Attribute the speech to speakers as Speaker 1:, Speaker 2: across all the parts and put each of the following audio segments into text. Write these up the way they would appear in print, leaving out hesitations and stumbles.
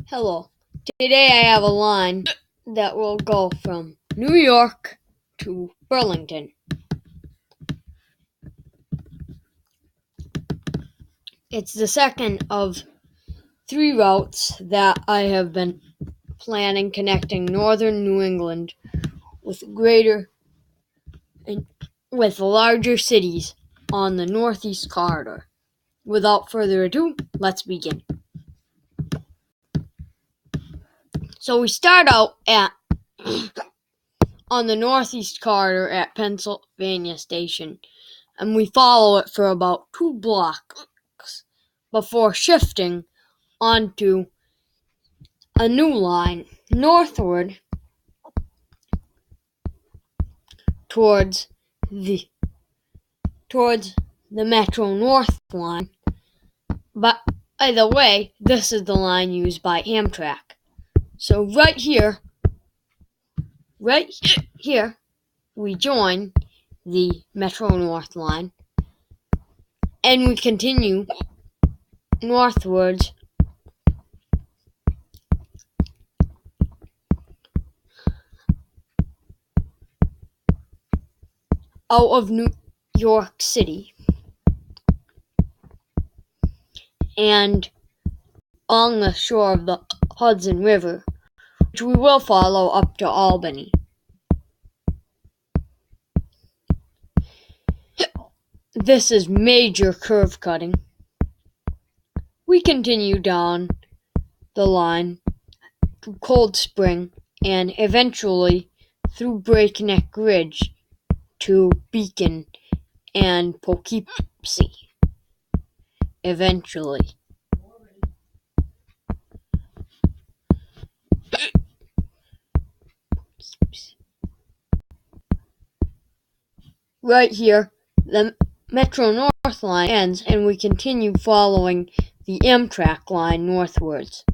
Speaker 1: Hello. Today I have a line that will go from New York to Burlington. It's the second of 3 routes that I have been planning connecting northern New England with larger cities on the Northeast Corridor. Without further ado, let's begin. So we start out on the Northeast Corridor at Pennsylvania Station, and we follow it for about 2 blocks before shifting onto a new line northward towards the Metro North line. But either way, this is the line used by Amtrak. So right here, we join the Metro North line, and we continue northwards out of New York City and along the shore of the Hudson River, which we will follow up to Albany. This is major curve cutting. We continue down the line to Cold Spring and eventually through Breakneck Ridge to Beacon and Poughkeepsie. Eventually. Right here, the Metro North line ends, and we continue following the Amtrak line northwards.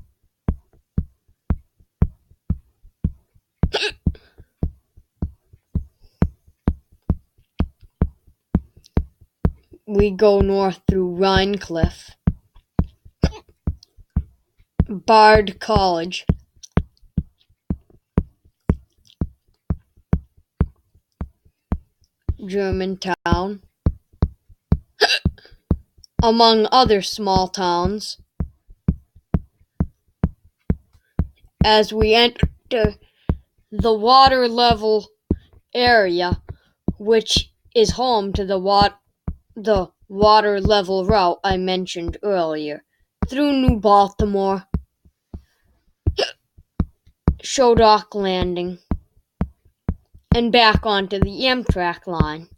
Speaker 1: We go north through Rhinecliff, Bard College, Germantown, among other small towns, as we enter the water level area, which is home to the water level route I mentioned earlier, through New Baltimore, Shodock Landing, and back onto the Amtrak line.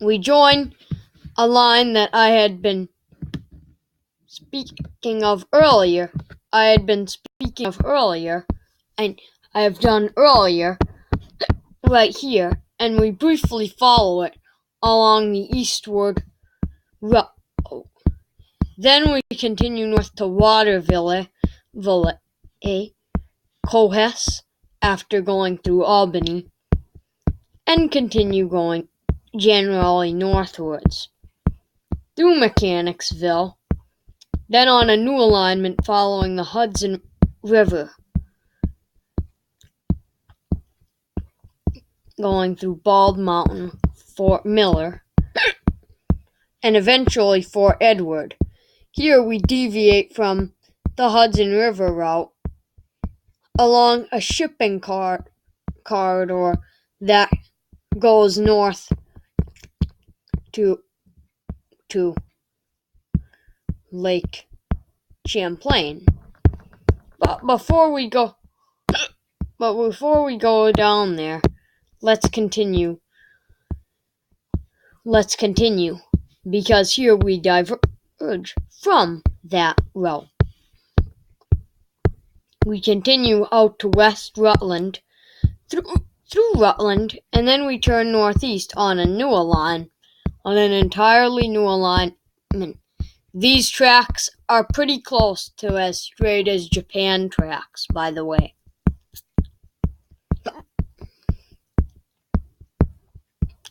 Speaker 1: We join a line that I had been speaking of earlier, and I have done earlier, right here, and we briefly follow it along the eastward route. Then we continue north to Waterville, Cohess, after going through Albany, and continue going generally northwards through Mechanicsville, then on a new alignment following the Hudson River, going through Bald Mountain, Fort Miller, and eventually Fort Edward. Here we deviate from the Hudson River route along a shipping corridor that goes north to Lake Champlain. But before we go down there, let's continue, because here we diverge from that route. We continue out to West Rutland, through Rutland, and then we turn northeast on an entirely new alignment. These tracks are pretty close to as straight as Japan tracks, by the way.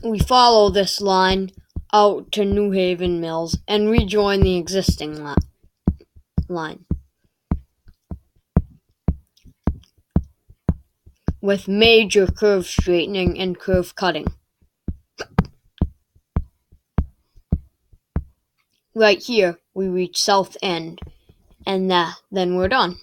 Speaker 1: We follow this line out to New Haven Mills and rejoin the existing line, with major curve straightening and curve cutting. Right here, we reach South End, and then we're done.